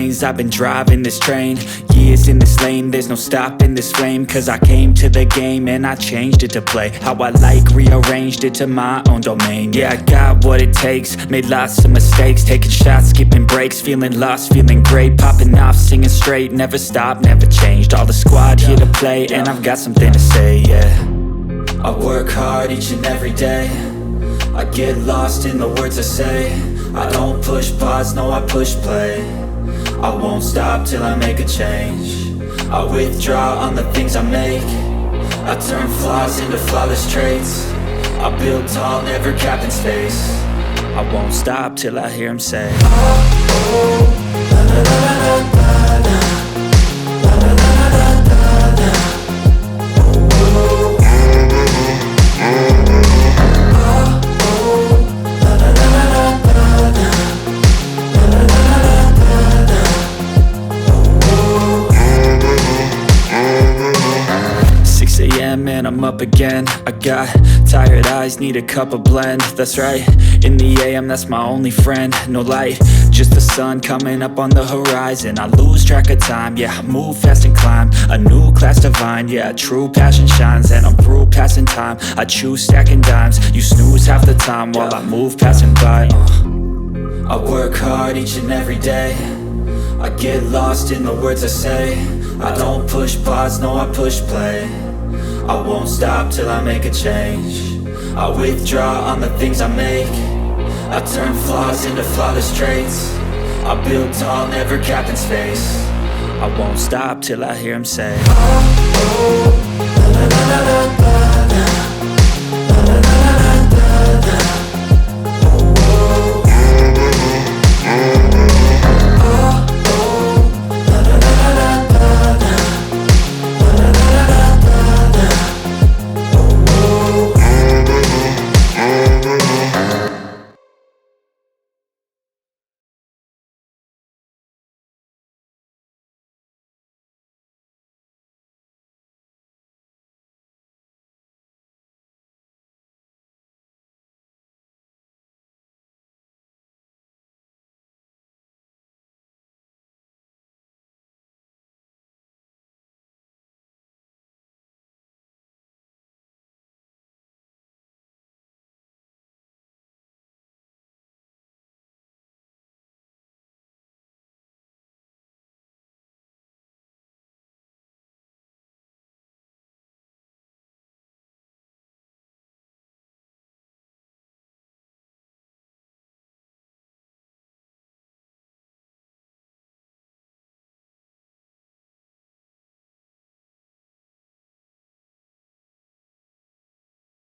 lanes, I've been driving this train. Years in this lane, there's no stopping this flame. Cause I came to the game and I changed it to play how I like, rearranged it to my own domain. Yeah, I got what it takes, made lots of mistakes, taking shots, skipping breaks, feeling lost, feeling great, popping off, singing straight, never stopped, never changed. All the squad here to play, and I've got something to say, yeah. I work hard each and every day, I get lost in the words I say. I don't push pause, no I push play. I won't stop till I make a change. I withdraw on the things I make. I turn flaws into flawless traits. I build tall, never capped in space. I won't stop till I hear him say, oh, oh, la la la la la la. Man, I'm up again. I got tired eyes, need a cup of blend. That's right, in the AM, that's my only friend. No light, just the sun coming up on the horizon. I lose track of time, yeah, I move fast and climb a new class divine, yeah, true passion shines. And I'm through passing time, I choose stacking dimes. You snooze half the time while I move passing by. I work hard each and every day, I get lost in the words I say. I don't push pause, no I push play. I won't stop till I make a change. I withdraw on the things I make. I turn flaws into flawless traits. I build tall, never capped in space. I won't stop till I hear him say, oh, oh, la la la la la.